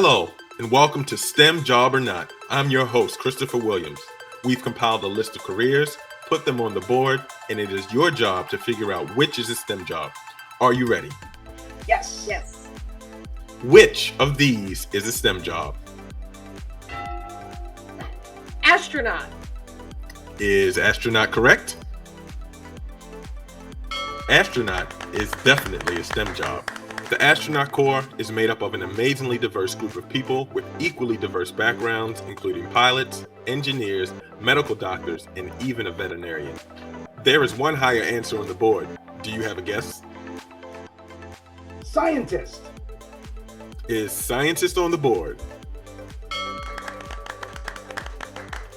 Hello, and welcome to STEM Job or Not. I'm your host, Christopher Williams. We've compiled a list of careers, put them on the board, and it is your job to figure out which is a STEM job. Are you ready? Yes. Which of these is a STEM job? Astronaut. Is astronaut correct? Astronaut is definitely a STEM job. The astronaut corps is made up of an amazingly diverse group of people with equally diverse backgrounds, including pilots, engineers, medical doctors, and even a veterinarian. There is one higher answer on the board. Do you have a guess? Scientist. Is scientist on the board?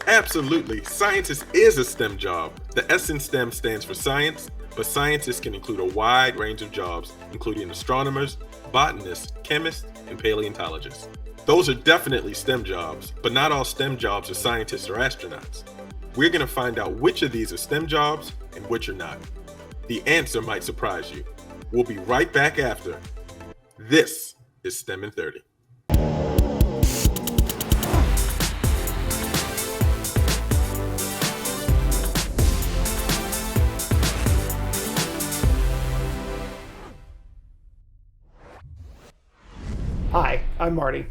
Absolutely, scientist is a STEM job. The S in STEM stands for science, but scientists can include a wide range of jobs, including astronomers, botanists, chemists, and paleontologists. Those are definitely STEM jobs, but not all STEM jobs are scientists or astronauts. We're going to find out which of these are STEM jobs and which are not. The answer might surprise you. We'll be right back after. This is STEM in 30. Hi, I'm Marty.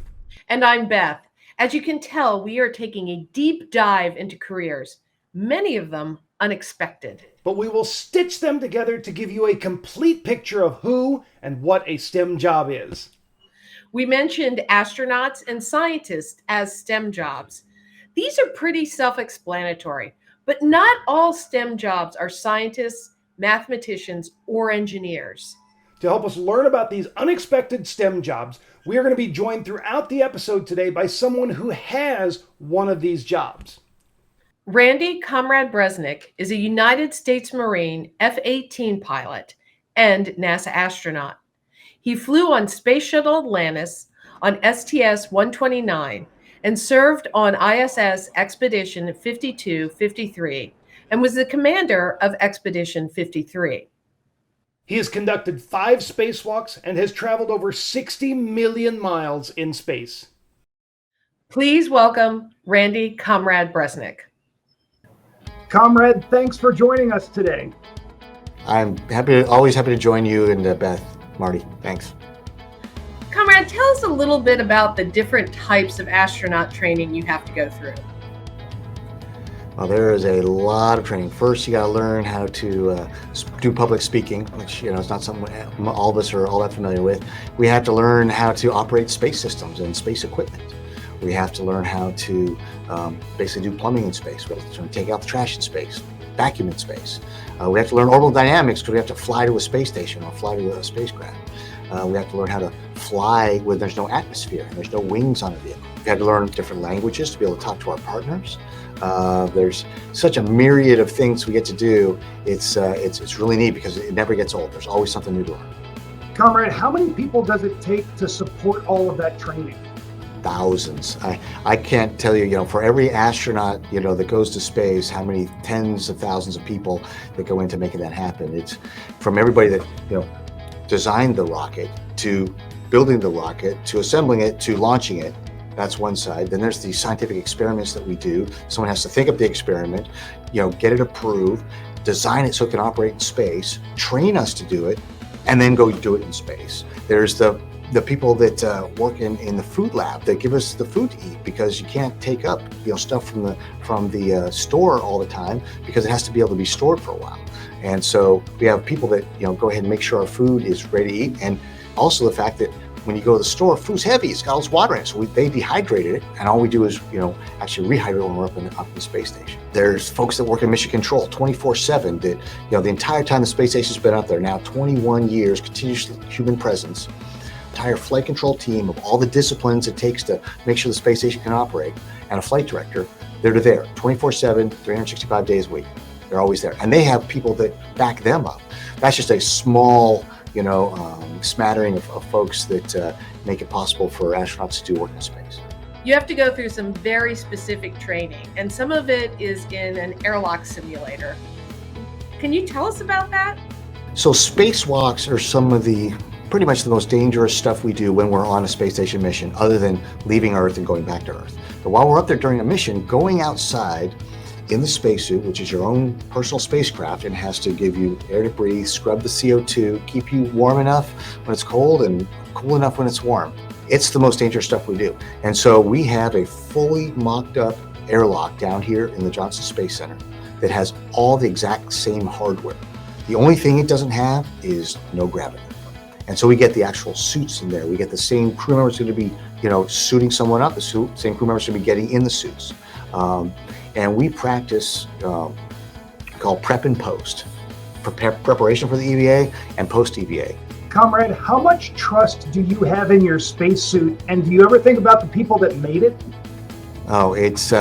And I'm Beth. As you can tell, we are taking a deep dive into careers, many of them unexpected. But we will stitch them together to give you a complete picture of who and what a STEM job is. We mentioned astronauts and scientists as STEM jobs. These are pretty self-explanatory, but not all STEM jobs are scientists, mathematicians, or engineers. To help us learn about these unexpected STEM jobs, we are going to be joined throughout the episode today by someone who has one of these jobs. Randy Comrade Bresnik is a United States Marine F-18 pilot and NASA astronaut. He flew on Space Shuttle Atlantis on STS-129 and served on ISS Expedition 52-53 and was the commander of Expedition 53. He has conducted 5 spacewalks and has traveled over 60 million miles in space. Please welcome Randy Comrade Bresnik. Comrade, thanks for joining us today. I'm always happy to join you and Beth, Marty. Thanks. Comrade, tell us a little bit about the different types of astronaut training you have to go through. Well, there is a lot of training. First, you got to learn how to do public speaking, which is not something all of us are all that familiar with. We have to learn how to operate space systems and space equipment. We have to learn how to basically do plumbing in space. We have to take out the trash in space, vacuum in space. We have to learn orbital dynamics because we have to fly to a space station or fly to a spacecraft. We have to learn how to fly when there's no atmosphere and there's no wings on a vehicle. We had to learn different languages to be able to talk to our partners. There's such a myriad of things we get to do. It's really neat because it never gets old. There's always something new to learn. Comrade, how many people does it take to support all of that training? Thousands. I can't tell you, for every astronaut, that goes to space, how many tens of thousands of people that go into making that happen. It's from everybody that, designed the rocket to building the rocket to assembling it to launching it. That's one side. Then there's the scientific experiments that we do. Someone has to think up the experiment, get it approved, design it so it can operate in space, train us to do it, and then go do it in space. There's the people that work in the food lab that give us the food to eat because you can't take up stuff from the store all the time because it has to be able to be stored for a while. And so we have people that go ahead and make sure our food is ready to eat, and also the fact that when you go to the store, food's heavy, it's got all this water in it. So they dehydrated it, and all we do is, actually rehydrate it when we're up in the space station. There's folks that work in mission control 24/7 that, the entire time the space station's been up there, now 21 years, continuous human presence, entire flight control team of all the disciplines it takes to make sure the space station can operate, and a flight director, they're there 24/7, 365 days a week. They're always there. And they have people that back them up. That's just a small, smattering of folks that make it possible for astronauts to do work in space. You have to go through some very specific training, and some of it is in an airlock simulator. Can you tell us about that? So spacewalks are some of the pretty much the most dangerous stuff we do when we're on a space station mission, other than leaving Earth and going back to Earth. But while we're up there during a mission, going outside in the spacesuit, which is your own personal spacecraft, and has to give you air to breathe, scrub the CO2, keep you warm enough when it's cold and cool enough when it's warm. It's the most dangerous stuff we do. And so we have a fully mocked up airlock down here in the Johnson Space Center that has all the exact same hardware. The only thing it doesn't have is no gravity. And so we get the actual suits in there. We get the same crew members going to be, suiting someone up, the same crew members going to be getting in the suits. And we practice called prep and post, preparation for the EVA and post EVA. Comrade, how much trust do you have in your spacesuit, and do you ever think about the people that made it? Oh, it's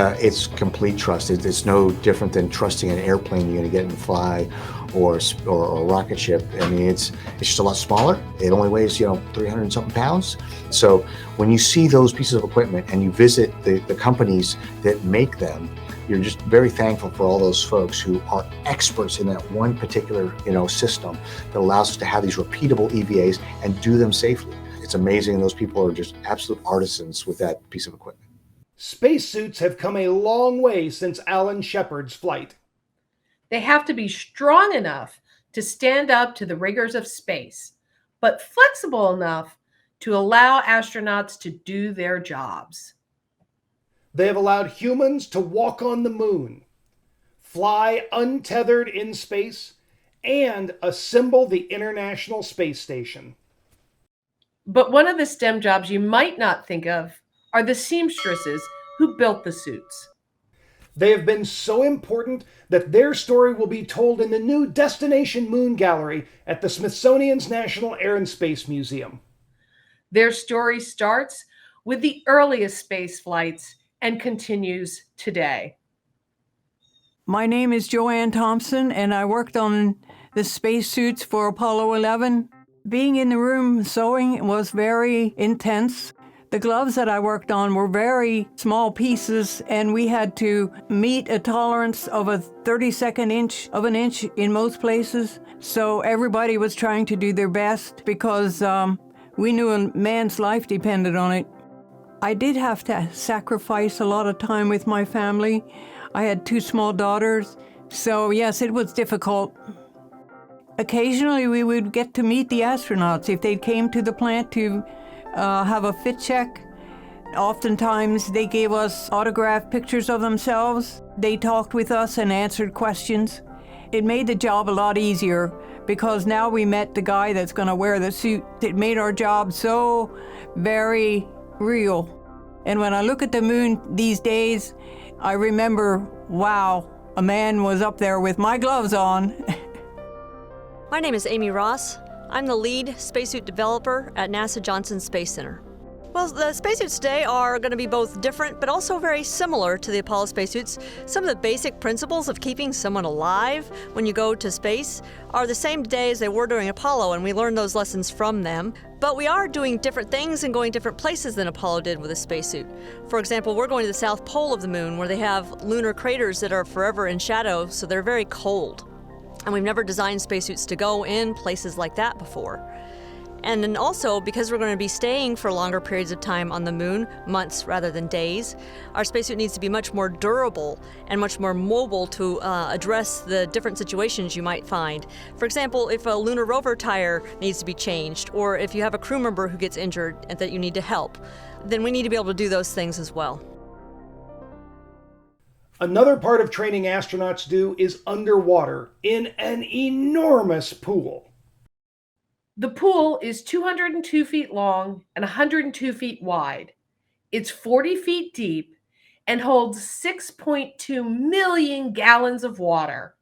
complete trust. It's no different than trusting an airplane you're going to get and fly, or a rocket ship. I mean, it's just a lot smaller. It only weighs 300 and something pounds. So when you see those pieces of equipment and you visit the companies that make them, you're just very thankful for all those folks who are experts in that one particular system that allows us to have these repeatable EVAs and do them safely. It's amazing, and those people are just absolute artisans with that piece of equipment. Spacesuits have come a long way since Alan Shepard's flight. They have to be strong enough to stand up to the rigors of space, but flexible enough to allow astronauts to do their jobs. They have allowed humans to walk on the moon, fly untethered in space, and assemble the International Space Station. But one of the STEM jobs you might not think of are the seamstresses who built the suits. They have been so important that their story will be told in the new Destination Moon Gallery at the Smithsonian's National Air and Space Museum. Their story starts with the earliest space flights and continues today. My name is Joanne Thompson, and I worked on the spacesuits for Apollo 11. Being in the room sewing was very intense. The gloves that I worked on were very small pieces, and we had to meet a tolerance of a 32nd inch of an inch in most places. So everybody was trying to do their best because we knew a man's life depended on it. I did have to sacrifice a lot of time with my family. I had 2 small daughters, so yes, it was difficult. Occasionally we would get to meet the astronauts if they came to the plant to have a fit check. Oftentimes they gave us autographed pictures of themselves. They talked with us and answered questions. It made the job a lot easier because now we met the guy that's going to wear the suit. It made our job so very real. And when I look at the moon these days, I remember, wow, a man was up there with my gloves on. My name is Amy Ross. I'm the lead spacesuit developer at NASA Johnson Space Center. Well, the spacesuits today are going to be both different but also very similar to the Apollo spacesuits. Some of the basic principles of keeping someone alive when you go to space are the same today as they were during Apollo, and we learned those lessons from them. But we are doing different things and going different places than Apollo did with a spacesuit. For example, we're going to the south pole of the moon where they have lunar craters that are forever in shadow, so they're very cold. And we've never designed spacesuits to go in places like that before. And then also, because we're going to be staying for longer periods of time on the moon, months rather than days, our spacesuit needs to be much more durable and much more mobile to address the different situations you might find. For example, if a lunar rover tire needs to be changed, or if you have a crew member who gets injured and that you need to help, then we need to be able to do those things as well. Another part of training astronauts do is underwater in an enormous pool. The pool is 202 feet long and 102 feet wide. It's 40 feet deep and holds 6.2 million gallons of water.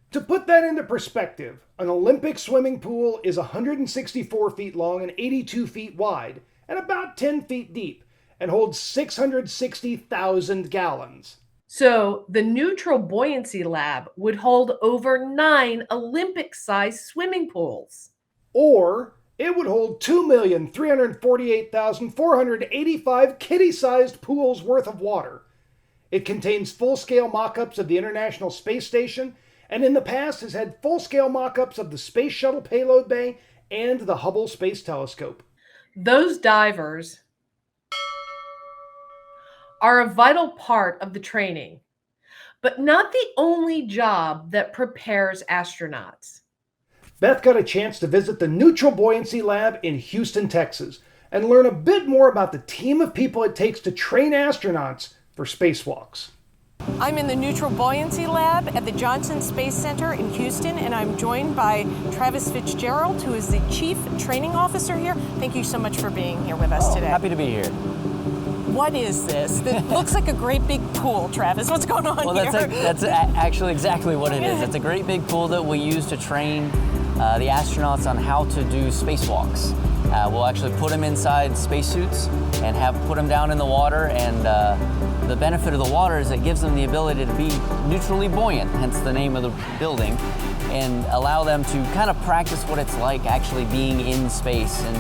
To put that into perspective, an Olympic swimming pool is 164 feet long and 82 feet wide and about 10 feet deep and holds 660,000 gallons. So the Neutral Buoyancy Lab would hold over 9 Olympic-sized swimming pools. Or it would hold 2,348,485 kitty-sized pools worth of water. It contains full-scale mock-ups of the International Space Station, and in the past has had full-scale mock-ups of the Space Shuttle payload bay and the Hubble Space Telescope. Those divers are a vital part of the training, but not the only job that prepares astronauts. Beth got a chance to visit the Neutral Buoyancy Lab in Houston, Texas, and learn a bit more about the team of people it takes to train astronauts for spacewalks. I'm in the Neutral Buoyancy Lab at the Johnson Space Center in Houston, and I'm joined by Travis Fitzgerald, who is the Chief Training Officer here. Thank you so much for being here with us today. Happy to be here. What is this? It looks like a great big pool, Travis. What's going on here? That's actually exactly what it is. It's a great big pool that we use to train the astronauts on how to do spacewalks. We'll actually put them inside spacesuits and put them down in the water, and the benefit of the water is it gives them the ability to be neutrally buoyant, hence the name of the building, and allow them to kind of practice what it's like actually being in space and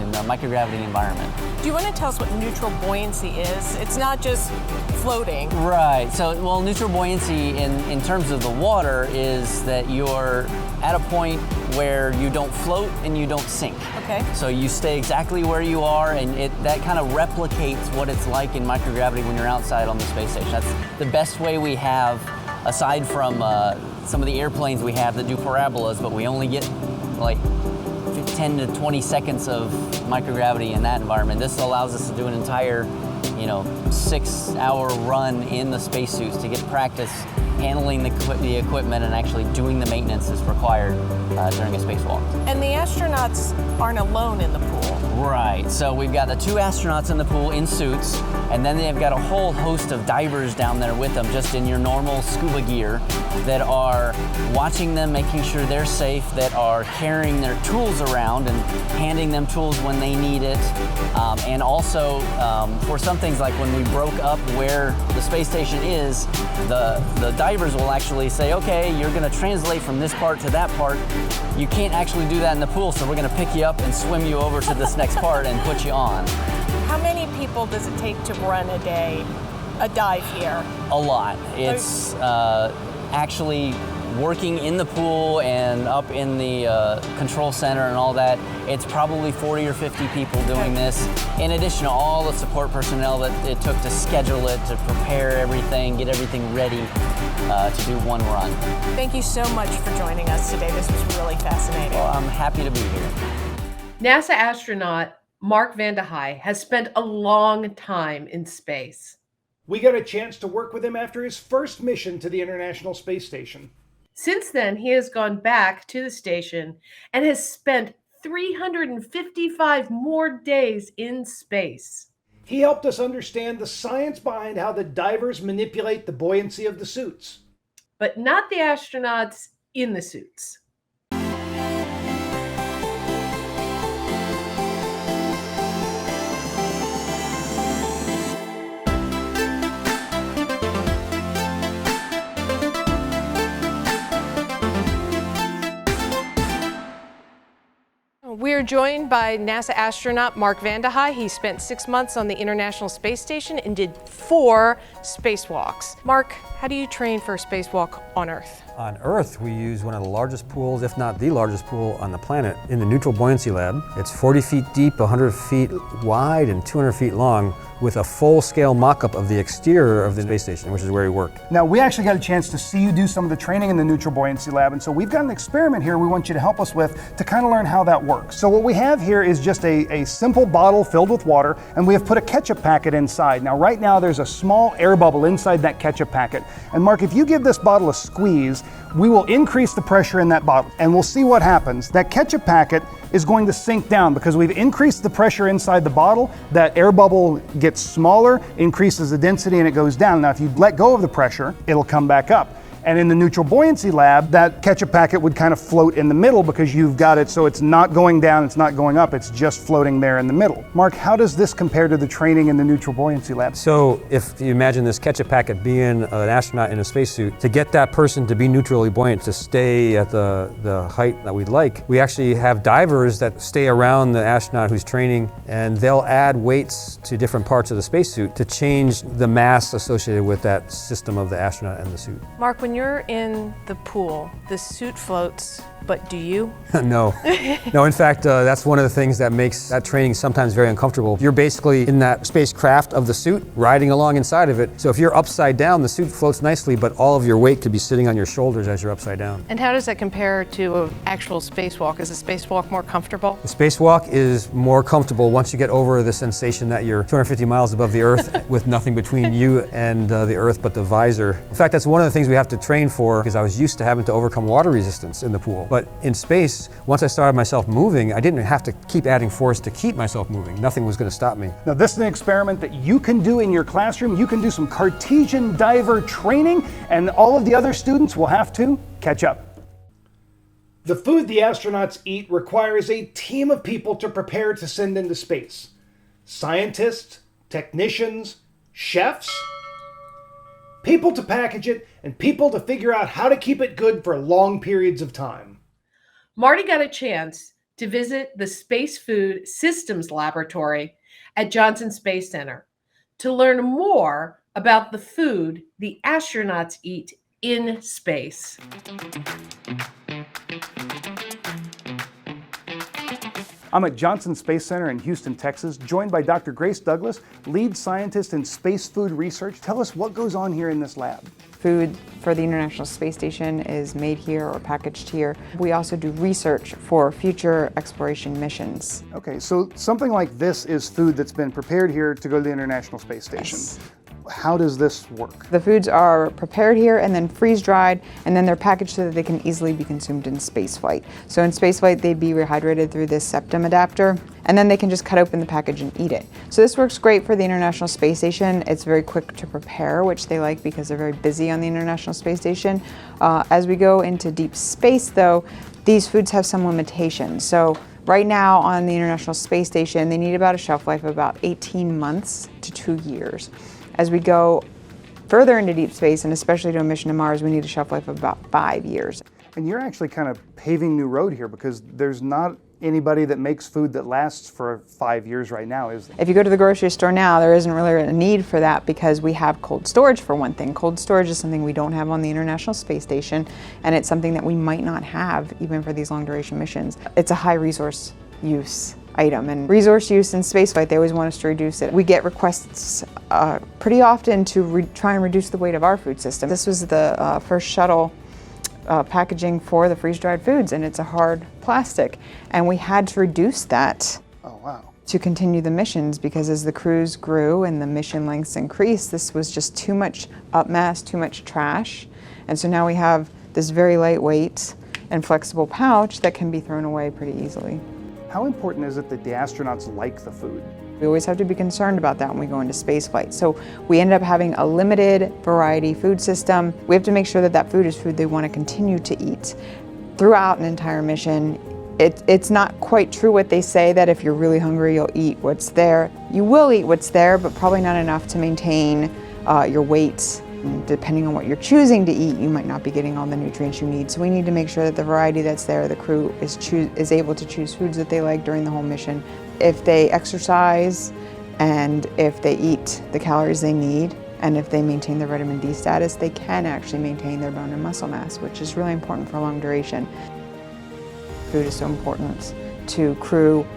in the microgravity environment. Do you want to tell us what neutral buoyancy is? It's not just floating. Right. So, well, neutral buoyancy in terms of the water is that you're at a point where you don't float and you don't sink. Okay. So you stay exactly where you are, and that kind of replicates what it's like in microgravity when you're outside on the space station. That's the best way we have, aside from some of the airplanes we have that do parabolas, but we only get like 10 to 20 seconds of microgravity in that environment. This allows us to do an entire, 6-hour run in the spacesuits to get practice handling the equipment and actually doing the maintenance that's required during a spacewalk. And the astronauts aren't alone in the pool. Right, so we've got the 2 astronauts in the pool in suits, and then they've got a whole host of divers down there with them, just in your normal scuba gear, that are watching them, making sure they're safe, that are carrying their tools around and handing them tools when they need it. And also, for some things like when we broke up where the space station is, the divers will actually say, okay, you're gonna translate from this part to that part. You can't actually do that in the pool, so we're gonna pick you up and swim you over to this next part and put you on. How many people does it take to run a dive here? A lot. It's actually working in the pool and up in the control center and all that. It's probably 40 or 50 people doing this, in addition to all the support personnel that it took to schedule it, to prepare everything, get everything ready to do one run. Thank you so much for joining us today. This was really fascinating. Well, I'm happy to be here. NASA astronaut Mark Vande Hei has spent a long time in space. We got a chance to work with him after his first mission to the International Space Station. Since then, he has gone back to the station and has spent 355 more days in space. He helped us understand the science behind how the divers manipulate the buoyancy of the suits. But not the astronauts in the suits. We're joined by NASA astronaut Mark Vande Hei. He spent 6 months on the International Space Station and did 4 spacewalks. Mark, how do you train for a spacewalk on Earth? On Earth, we use one of the largest pools, if not the largest pool on the planet, in the Neutral Buoyancy Lab. It's 40 feet deep, 100 feet wide, and 200 feet long, with a full-scale mock-up of the exterior of the space station, which is where we work. Now, we actually got a chance to see you do some of the training in the Neutral Buoyancy Lab, and so we've got an experiment here we want you to help us with to kind of learn how that works. So what we have here is just a simple bottle filled with water, and we have put a ketchup packet inside. Now, right now, there's a small air bubble inside that ketchup packet. And Mark, if you give this bottle a squeeze, we will increase the pressure in that bottle, and we'll see what happens. That ketchup packet is going to sink down because we've increased the pressure inside the bottle. That air bubble gets smaller, increases the density, and it goes down. Now, if you let go of the pressure, it'll come back up. And in the Neutral Buoyancy Lab, that ketchup packet would kind of float in the middle because you've got it so it's not going down, it's not going up, it's just floating there in the middle. Mark, how does this compare to the training in the Neutral Buoyancy Lab? So if you imagine this ketchup packet being an astronaut in a spacesuit, to get that person to be neutrally buoyant, to stay at the height that we'd like, we actually have divers that stay around the astronaut who's training, and they'll add weights to different parts of the spacesuit to change the mass associated with that system of the astronaut and the suit. Mark, when you're in the pool, the suit floats but do you? No. No, in fact, that's one of the things that makes that training sometimes very uncomfortable. You're basically in that spacecraft of the suit, riding along inside of it. So if you're upside down, the suit floats nicely, but all of your weight could be sitting on your shoulders as you're upside down. And how does that compare to an actual spacewalk? Is a spacewalk more comfortable? The spacewalk is more comfortable once you get over the sensation that you're 250 miles above the Earth with nothing between you and the Earth but the visor. In fact, that's one of the things we have to train for, because I was used to having to overcome water resistance in the pool. But in space, once I started myself moving, I didn't have to keep adding force to keep myself moving. Nothing was going to stop me. Now this is an experiment that you can do in your classroom. You can do some Cartesian diver training, and all of the other students will have to catch up. The food the astronauts eat requires a team of people to prepare to send into space. Scientists, technicians, chefs, people to package it, and people to figure out how to keep it good for long periods of time. Marty got a chance to visit the Space Food Systems Laboratory at Johnson Space Center to learn more about the food the astronauts eat in space. I'm at Johnson Space Center in Houston, Texas, joined by Dr. Grace Douglas, lead scientist in space food research. Tell us what goes on here in this lab. Food for the International Space Station is made here or packaged here. We also do research for future exploration missions. Okay, so something like this is food that's been prepared here to go to the International Space Station. Yes. How does this work? The foods are prepared here and then freeze-dried, and then they're packaged so that they can easily be consumed in spaceflight. So in spaceflight, they'd be rehydrated through this septum adapter, and then they can just cut open the package and eat it. So this works great for the International Space Station. It's very quick to prepare, which they like because they're very busy on the International Space Station. As we go into deep space, though, these foods have some limitations. So right now on the International Space Station, they need about a shelf life of about 18 months to 2 years. As we go further into deep space, and especially to a mission to Mars, we need a shelf life of about 5 years. And you're actually kind of paving new road here, because there's not anybody that makes food that lasts for 5 years right now, is there? If you go to the grocery store now, there isn't really a need for that because we have cold storage for one thing. Cold storage is something we don't have on the International Space Station, and it's something that we might not have even for these long duration missions. It's a high resource use item, and resource use in spaceflight, they always want us to reduce it. We get requests pretty often to try and reduce the weight of our food system. This was the first shuttle packaging for the freeze-dried foods, and it's a hard plastic, and we had to reduce that. Oh, wow. To continue the missions, because as the crews grew and the mission lengths increased, this was just too much upmass, too much trash, and so now we have this very lightweight and flexible pouch that can be thrown away pretty easily. How important is it that the astronauts like the food? We always have to be concerned about that when we go into spaceflight. So we end up having a limited variety food system. We have to make sure that that food is food they want to continue to eat throughout an entire mission. It's not quite true what they say, that if you're really hungry, you'll eat what's there. You will eat what's there, but probably not enough to maintain your weight. Depending on what you're choosing to eat, you might not be getting all the nutrients you need. So we need to make sure that the variety that's there, the crew is able to choose foods that they like during the whole mission. If they exercise and if they eat the calories they need, and if they maintain their vitamin D status, they can actually maintain their bone and muscle mass, which is really important for long duration. Food is so important to crew.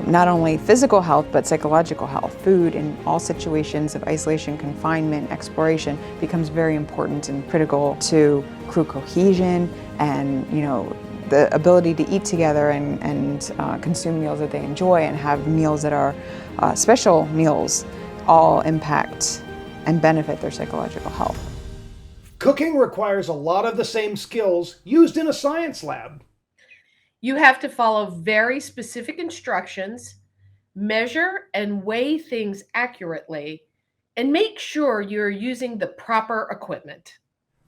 Not only physical health, but psychological health. Food in all situations of isolation, confinement, exploration becomes very important and critical to crew cohesion and, the ability to eat together and consume meals that they enjoy and have meals that are special meals all impact and benefit their psychological health. Cooking requires a lot of the same skills used in a science lab. You have to follow very specific instructions, measure and weigh things accurately, and make sure you're using the proper equipment.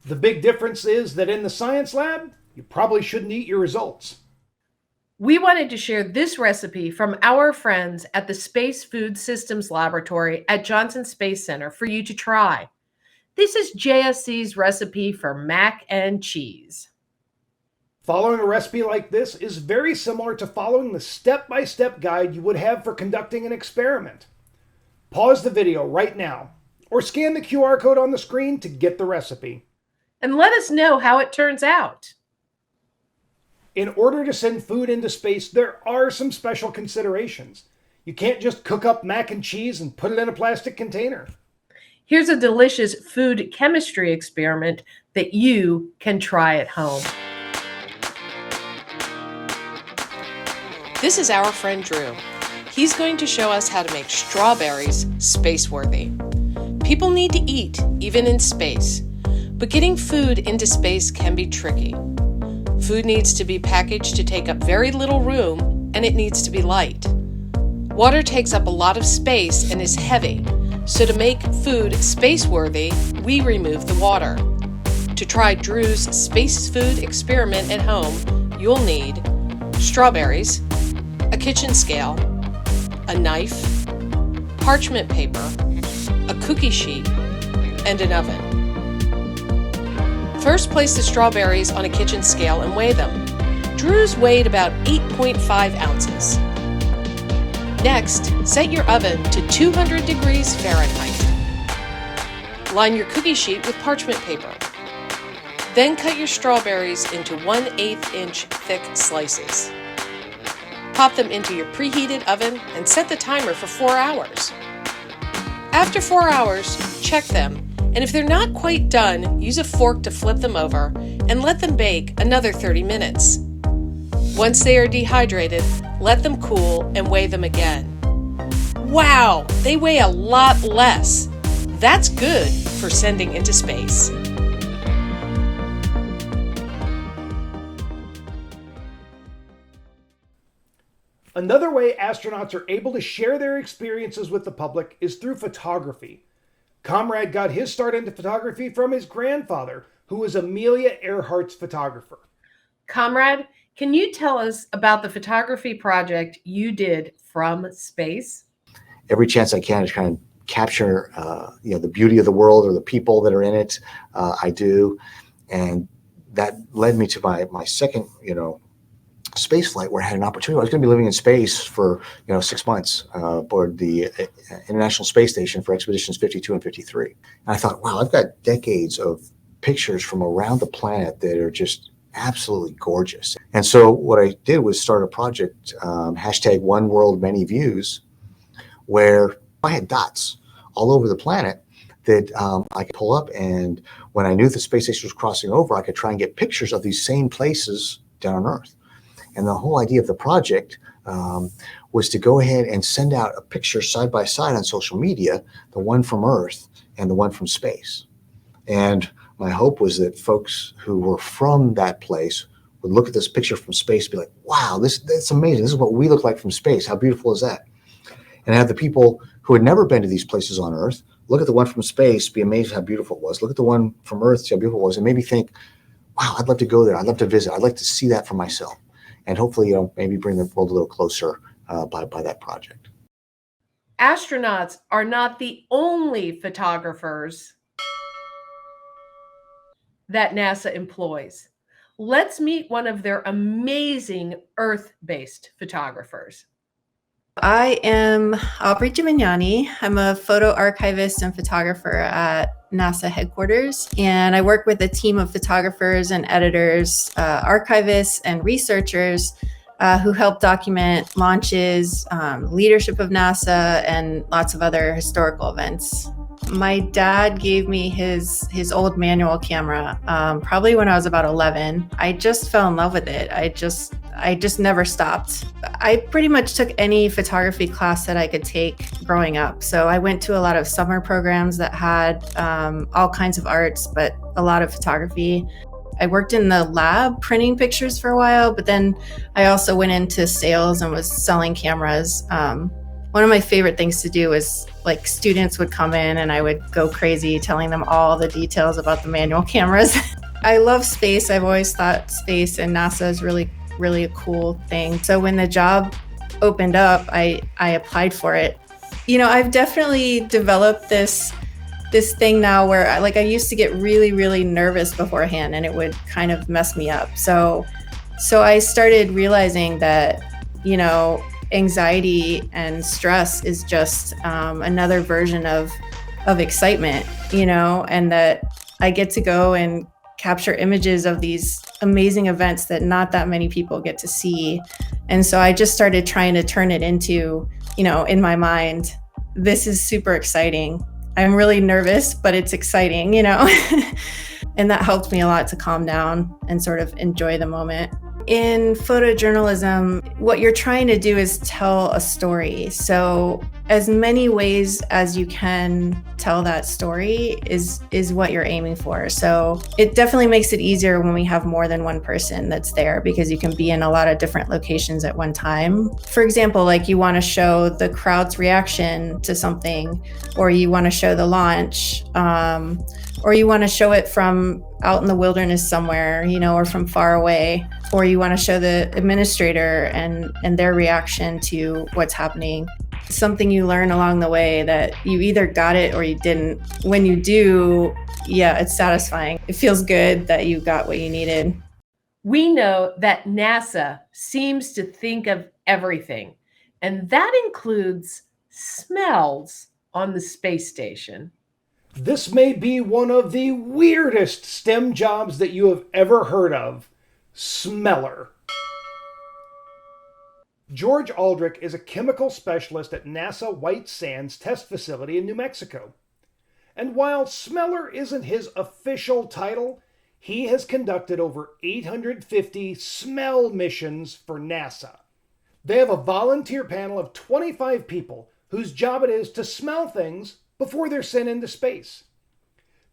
The big difference is that in the science lab, you probably shouldn't eat your results. We wanted to share this recipe from our friends at the Space Food Systems Laboratory at Johnson Space Center for you to try. This is JSC's recipe for mac and cheese. Following a recipe like this is very similar to following the step-by-step guide you would have for conducting an experiment. Pause the video right now, or scan the QR code on the screen to get the recipe. And let us know how it turns out. In order to send food into space, there are some special considerations. You can't just cook up mac and cheese and put it in a plastic container. Here's a delicious food chemistry experiment that you can try at home. This is our friend Drew. He's going to show us how to make strawberries space-worthy. People need to eat, even in space, but getting food into space can be tricky. Food needs to be packaged to take up very little room, and it needs to be light. Water takes up a lot of space and is heavy, so to make food space-worthy, we remove the water. To try Drew's space food experiment at home, you'll need strawberries, a kitchen scale, a knife, parchment paper, a cookie sheet, and an oven. First, place the strawberries on a kitchen scale and weigh them. Drew's weighed about 8.5 ounces. Next, set your oven to 200 degrees Fahrenheit. Line your cookie sheet with parchment paper. Then cut your strawberries into 1/8 inch thick slices. Pop them into your preheated oven and set the timer for 4 hours. After 4 hours, check them, and if they're not quite done, use a fork to flip them over and let them bake another 30 minutes. Once they are dehydrated, let them cool and weigh them again. Wow, they weigh a lot less. That's good for sending into space. Another way astronauts are able to share their experiences with the public is through photography. Comrade got his start into photography from his grandfather, who was Amelia Earhart's photographer. Comrade, can you tell us about the photography project you did from space? Every chance I can to kind of capture, the beauty of the world or the people that are in it, I do. And that led me to my second, space flight, where I had an opportunity. I was going to be living in space for 6 months aboard the International Space Station for expeditions 52 and 53. And I thought, wow, I've got decades of pictures from around the planet that are just absolutely gorgeous. And so what I did was start a project, hashtag One World Many Views, where I had dots all over the planet that I could pull up, and when I knew the space station was crossing over, I could try and get pictures of these same places down on Earth. And the whole idea of the project was to go ahead and send out a picture side by side on social media, the one from Earth and the one from space. And my hope was that folks who were from that place would look at this picture from space and be like, wow, that's amazing. This is what we look like from space. How beautiful is that? And have the people who had never been to these places on Earth look at the one from space, be amazed how beautiful it was. Look at the one from Earth, see how beautiful it was, and maybe think, wow, I'd love to go there. I'd love to visit. I'd like to see that for myself. And hopefully, maybe bring the world a little closer by that project. Astronauts are not the only photographers that NASA employs. Let's meet one of their amazing Earth-based photographers. I am Aubrey Gimignani. I'm a photo archivist and photographer at NASA headquarters, and I work with a team of photographers and editors, archivists and researchers who help document launches, leadership of NASA, and lots of other historical events. My dad gave me his old manual camera probably when I was about 11. I just fell in love with it. I just never stopped. I pretty much took any photography class that I could take growing up. So I went to a lot of summer programs that had all kinds of arts, but a lot of photography. I worked in the lab printing pictures for a while, but then I also went into sales and was selling cameras. One of my favorite things to do was, like, students would come in and I would go crazy telling them all the details about the manual cameras. I love space. I've always thought space and NASA is really a cool thing. So when the job opened up, I applied for it. I've definitely developed this thing now where I used to get really nervous beforehand, and it would kind of mess me up. So I started realizing that, anxiety and stress is just another version of excitement, and that I get to go and capture images of these amazing events that not that many people get to see. And so I just started trying to turn it into, in my mind, this is super exciting. I'm really nervous, but it's exciting, And that helped me a lot to calm down and sort of enjoy the moment. In photojournalism, what you're trying to do is tell a story. So as many ways as you can tell that story is what you're aiming for. So it definitely makes it easier when we have more than one person that's there, because you can be in a lot of different locations at one time. For example, like you want to show the crowd's reaction to something, or you want to show the launch, or you want to show it from out in the wilderness somewhere, or from far away, or you want to show the administrator and their reaction to what's happening. Something you learn along the way that you either got it or you didn't. When you do, yeah, it's satisfying. It feels good that you got what you needed. We know that NASA seems to think of everything, and that includes smells on the space station. This may be one of the weirdest STEM jobs that you have ever heard of. Smeller. George Aldrich is a chemical specialist at NASA White Sands Test Facility in New Mexico. And while smeller isn't his official title, he has conducted over 850 smell missions for NASA. They have a volunteer panel of 25 people whose job it is to smell things before they're sent into space.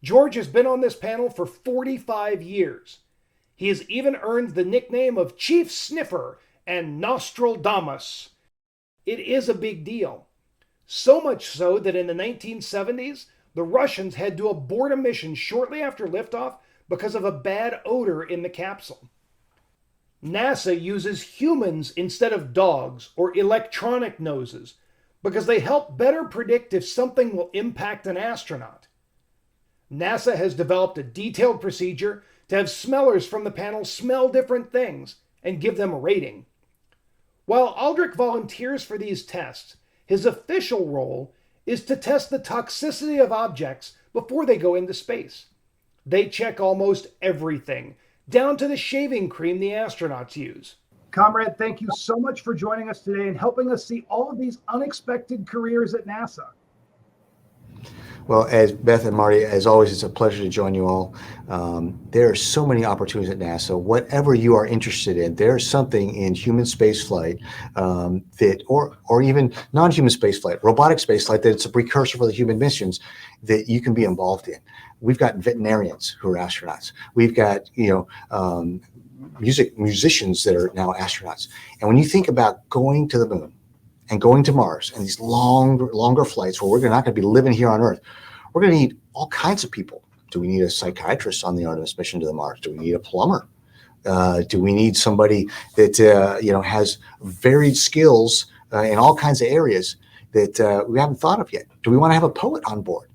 George has been on this panel for 45 years. He has even earned the nickname of Chief Sniffer and Nostradamus. It is a big deal. So much so that in the 1970s, the Russians had to abort a mission shortly after liftoff because of a bad odor in the capsule. NASA uses humans instead of dogs or electronic noses because they help better predict if something will impact an astronaut. NASA has developed a detailed procedure to have smellers from the panel smell different things and give them a rating. While Aldrich volunteers for these tests, his official role is to test the toxicity of objects before they go into space. They check almost everything, down to the shaving cream the astronauts use. Comrade, thank you so much for joining us today and helping us see all of these unexpected careers at NASA. Well, as Beth and Marty, as always, it's a pleasure to join you all. There are so many opportunities at NASA. Whatever you are interested in, there's something in human spaceflight or even non-human spaceflight, robotic spaceflight, that it's a precursor for the human missions that you can be involved in. We've got veterinarians who are astronauts. We've got musicians that are now astronauts. And when you think about going to the moon and going to Mars and these longer flights where we're not going to be living here on Earth, we're going to need all kinds of people. Do we need a psychiatrist on the Artemis mission to the Mars? Do we need a plumber? Do we need somebody that has varied skills in all kinds of areas that we haven't thought of yet? Do we want to have a poet on board?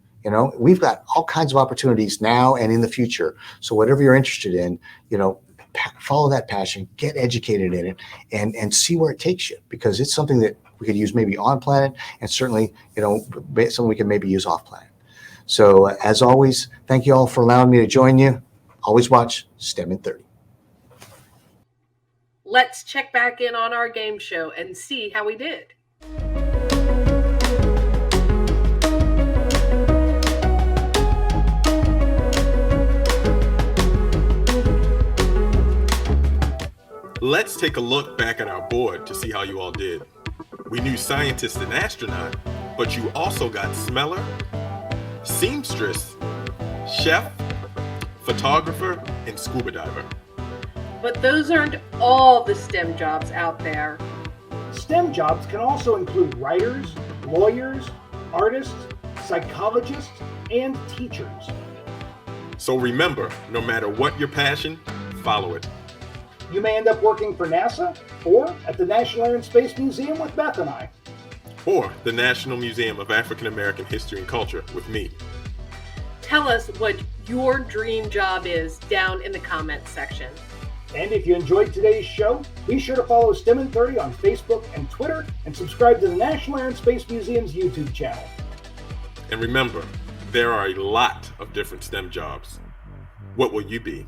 We've got all kinds of opportunities now and in the future. So whatever you're interested in, follow that passion, get educated in it, and see where it takes you, because it's something that we could use maybe on planet, and certainly, something we can maybe use off planet. So as always, thank you all for allowing me to join you. Always watch STEM in 30. Let's check back in on our game show and see how we did. Let's take a look back at our board to see how you all did. We knew scientist and astronaut, but you also got smeller, seamstress, chef, photographer, and scuba diver. But those aren't all the STEM jobs out there. STEM jobs can also include writers, lawyers, artists, psychologists, and teachers. So remember, no matter what your passion, follow it. You may end up working for NASA or at the National Air and Space Museum with Beth and I. Or the National Museum of African American History and Culture with me. Tell us what your dream job is down in the comments section. And if you enjoyed today's show, be sure to follow STEM in 30 on Facebook and Twitter, and subscribe to the National Air and Space Museum's YouTube channel. And remember, there are a lot of different STEM jobs. What will you be?